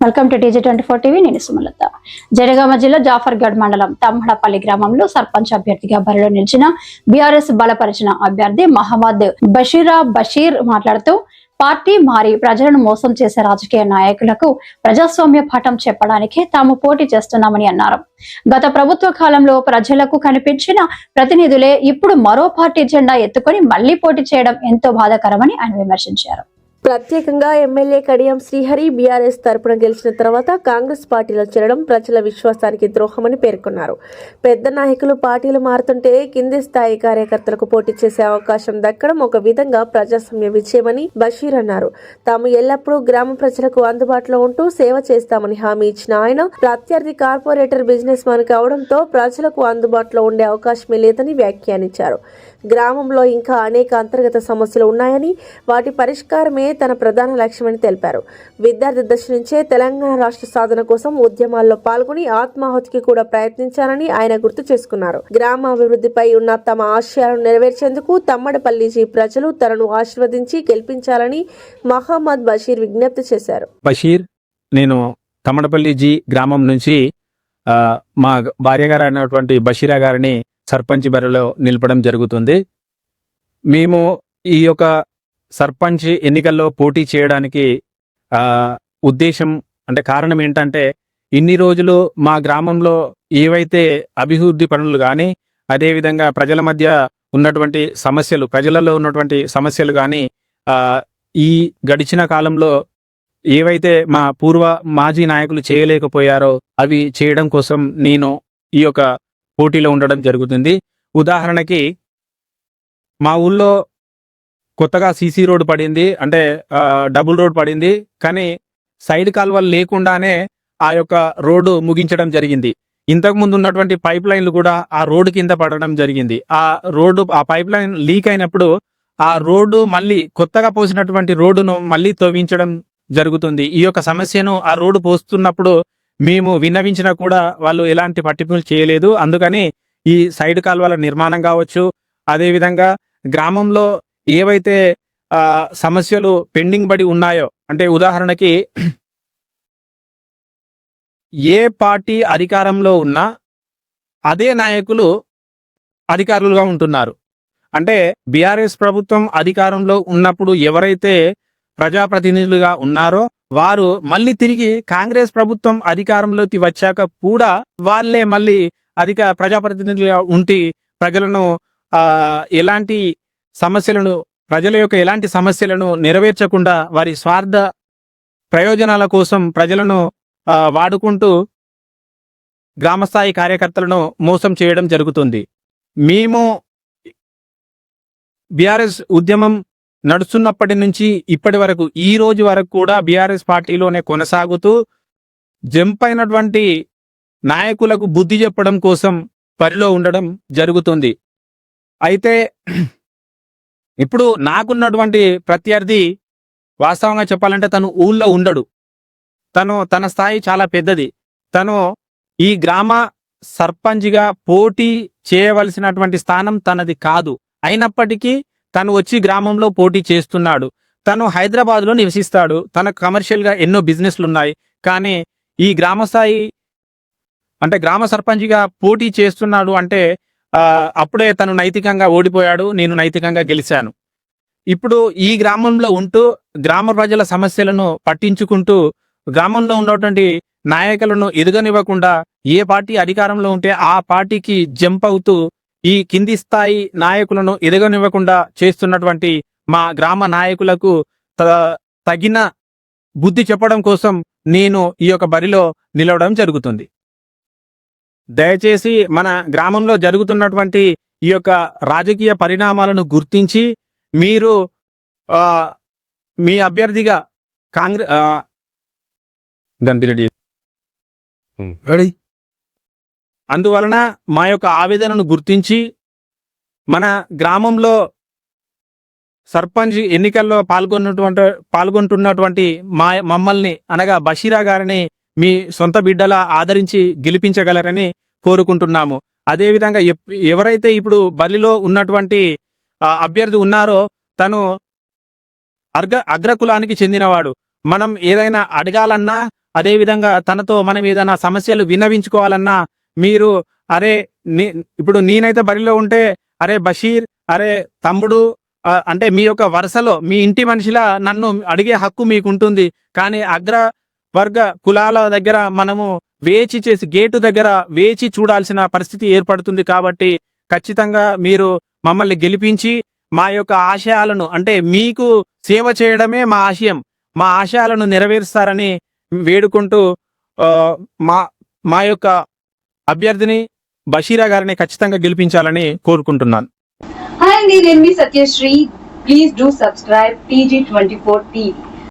Welcome to TG24 TV. నేను సుమలత. జనగామ జిల్లా జాఫర్గఢ్ మండలం తమ్మడపల్లి గ్రామంలో సర్పంచ్ అభ్యర్థిగా బరిలో నిలిచిన బీఆర్ఎస్ బలపరిచిన అభ్యర్థి మహమ్మద్ బషీర్ మాట్లాడుతూ పార్టీ మారి ప్రజలను మోసం చేసే రాజకీయ నాయకులకు ప్రజాస్వామ్య పాఠం చెప్పడానికే తాము పోటీ చేస్తున్నామని అన్నారు. గత ప్రభుత్వ కాలంలో ప్రజలకు కనిపించిన ప్రతినిధులే ఇప్పుడు మరో పార్టీ జెండా ఎత్తుకొని మళ్లీ పోటీ చేయడం ఎంతో బాధాకరమని ఆయన విమర్శించారు. ప్రత్యేకంగా ఎమ్మెల్యే కడియం శ్రీహరి బీఆర్ఎస్ తరపున గెలిచిన తర్వాత కాంగ్రెస్ పార్టీలో చేరడం ప్రజల విశ్వాసానికి ద్రోహమని పేర్కొన్నారు. పెద్ద నాయకులు పార్టీలు మారుతుంటే కింది స్థాయి కార్యకర్తలకు పోటీ చేసే అవకాశం దక్కడం ఒక విధంగా ప్రజాస్వామ్య విజయమని బషీర్ అన్నారు. తాము ఎల్లప్పుడూ గ్రామ ప్రజలకు అందుబాటులో ఉంటూ సేవ చేస్తామని హామీ ఇచ్చిన ఆయన ప్రత్యర్థి కార్పొరేటర్ బిజినెస్ మ్యాన్ కావడంతో ప్రజలకు అందుబాటులో ఉండే అవకాశమే లేదని వ్యాఖ్యానించారు. గ్రామంలో ఇంకా అనేక అంతర్గత సమస్యలు ఉన్నాయని వాటి పరిష్కారమే తన ప్రధాన లక్ష్యమని తెలిపారు. విద్యార్థి దశ నుంచే తెలంగాణ రాష్ట్ర సాధన కోసం ఉద్యమాల్లో పాల్గొని ఆత్మాహుతికి కూడా ప్రయత్నించారని ఆయన గుర్తు చేసుకున్నారు. గ్రామ అభివృద్ధిపై ఉన్న తమ ఆశయాలను నెరవేర్చేందుకు తమ్మడపల్లి ప్రజలు తనను ఆశీర్వదించి గెలిపించాలని మహమ్మద్ బషీర్ విజ్ఞప్తి చేశారు. బషీర్, నేను తమ్మడపల్లి గ్రామం నుంచి మా భార్య గారు అయినటువంటి బషీరా గారిని సర్పంచ్ బరిలో నిలపడం జరుగుతుంది. మేము ఈ యొక్క సర్పంచ్ ఎన్నికల్లో పోటీ చేయడానికి ఉద్దేశం అంటే కారణం ఏంటంటే, ఇన్ని రోజులు మా గ్రామంలో ఏవైతే అభివృద్ధి పనులు కానీ అదేవిధంగా ప్రజల మధ్య ఉన్నటువంటి సమస్యలు, ప్రజలలో ఉన్నటువంటి సమస్యలు కానీ ఈ గడిచిన కాలంలో ఏవైతే మా మాజీ నాయకులు చేయలేకపోయారో అవి చేయడం కోసం నేను ఈ యొక్క పోటీలో ఉండడం జరుగుతుంది. ఉదాహరణకి మా ఊళ్ళో కొత్తగా సీసీ రోడ్ పడింది, అంటే డబుల్ రోడ్ పడింది. కానీ సైడ్ కాలువలు లేకుండానే ఆ యొక్క రోడ్డు ముగించడం జరిగింది. ఇంతకుముందు ఉన్నటువంటి పైప్ లైన్లు కూడా ఆ రోడ్డు కింద పడడం జరిగింది. ఆ పైప్ లైన్ లీక్ అయినప్పుడు ఆ రోడ్డు మళ్ళీ కొత్తగా పోసినటువంటి రోడ్డును మళ్ళీ తవ్వించడం జరుగుతుంది. ఈ యొక్క సమస్యను ఆ రోడ్డు పోస్తున్నప్పుడు మేము విన్నవించినా కూడా వాళ్ళు ఎలాంటి పట్టింపులు చేయలేదు. అందుకని ఈ సైడ్ కాలువల నిర్మాణం కావచ్చు, అదేవిధంగా గ్రామంలో ఏవైతే సమస్యలు పెండింగ్ పడి ఉన్నాయో, అంటే ఉదాహరణకి ఏ పార్టీ అధికారంలో ఉన్నా అదే నాయకులు అధికారులుగా ఉంటున్నారు. అంటే బీఆర్ఎస్ ప్రభుత్వం అధికారంలో ఉన్నప్పుడు ఎవరైతే ప్రజాప్రతినిధులుగా ఉన్నారో వారు మళ్ళీ తిరిగి కాంగ్రెస్ ప్రభుత్వం అధికారంలోకి వచ్చాక కూడా వాళ్ళే మళ్ళీ ప్రజాప్రతినిధులుగా ఉండి ప్రజలను ప్రజల యొక్క ఎలాంటి సమస్యలను నెరవేర్చకుండా వారి స్వార్థ ప్రయోజనాల కోసం ప్రజలను వాడుకుంటూ గ్రామస్థాయి కార్యకర్తలను మోసం చేయడం జరుగుతుంది. మేము బీఆర్ఎస్ ఉద్యమం నడుస్తున్నప్పటి నుంచి ఇప్పటి వరకు ఈ రోజు వరకు కూడా బీఆర్ఎస్ పార్టీలోనే కొనసాగుతూ జంప్ అయినటువంటి నాయకులకు బుద్ధి చెప్పడం కోసం పరిలో ఉండడం జరుగుతుంది. అయితే ఇప్పుడు నాకున్నటువంటి ప్రత్యర్థి వాస్తవంగా చెప్పాలంటే తను ఊళ్ళో ఉండడు. తన స్థాయి చాలా పెద్దది. తను ఈ గ్రామ సర్పంచ్గా పోటీ చేయవలసినటువంటి స్థానం తనది కాదు. అయినప్పటికీ తను వచ్చి గ్రామంలో పోటీ చేస్తున్నాడు. తను హైదరాబాద్లో నివసిస్తాడు. తనకు కమర్షియల్గా ఎన్నో బిజినెస్లు ఉన్నాయి. కానీ ఈ గ్రామ స్థాయి అంటే గ్రామ సర్పంచ్గా పోటీ చేస్తున్నాడు అంటే అప్పుడే తను నైతికంగా ఓడిపోయాడు, నేను నైతికంగా గెలిచాను. ఇప్పుడు ఈ గ్రామంలో ఉంటూ గ్రామ ప్రజల సమస్యలను పట్టించుకుంటూ గ్రామంలో ఉన్నటువంటి నాయకులను ఎదగనివ్వకుండా ఏ పార్టీ అధికారంలో ఉంటే ఆ పార్టీకి జంప్ అవుతూ ఈ కింది స్థాయి నాయకులను ఎదగనివ్వకుండా చేస్తున్నటువంటి మా గ్రామ నాయకులకు తగిన బుద్ధి చెప్పడం కోసం నేను ఈ యొక్క బరిలో నిలవడం జరుగుతుంది. దయచేసి మన గ్రామంలో జరుగుతున్నటువంటి ఈ యొక్క రాజకీయ పరిణామాలను గుర్తించి మీరు మీ అభ్యర్థిగా అందువలన మా యొక్క ఆవేదనను గుర్తించి మన గ్రామంలో సర్పంచ్ ఎన్నికల్లో పాల్గొంటున్నటువంటి మమ్మల్ని అనగా బషీరా గారిని మీ సొంత బిడ్డలా ఆదరించి గెలిపించగలరని కోరుకుంటున్నాము. అదేవిధంగా ఎవరైతే ఇప్పుడు బలిలో ఉన్నటువంటి అభ్యర్థి ఉన్నారో తను అగ్రకులానికి చెందినవాడు. మనం ఏదైనా అడగాలన్నా అదేవిధంగా తనతో మనం ఏదైనా సమస్యలు విన్నవించుకోవాలన్నా మీరు అరే ఇప్పుడు నేనైతే బరిలో ఉంటే అరే బషీర్, అరే తమ్ముడు, అంటే మీ యొక్క వరుసలో మీ ఇంటి మనిషిలా నన్ను అడిగే హక్కు మీకు ఉంటుంది. కానీ అగ్రవర్గ కులాల దగ్గర మనము వేచి చేసి గేటు దగ్గర వేచి చూడాల్సిన పరిస్థితి ఏర్పడుతుంది. కాబట్టి ఖచ్చితంగా మీరు మమ్మల్ని గెలిపించి మా యొక్క ఆశయాలను, అంటే మీకు సేవ చేయడమే మా ఆశయం, మా ఆశయాలను నెరవేరుస్తారని వేడుకుంటూ మా యొక్క అభ్యర్థిని బషీరా గారిని ఖచ్చితంగా గెలిపించాలని కోరుకుంటున్నాను. Hi, నేను మీ Satyasri. Please do subscribe TG24 TV.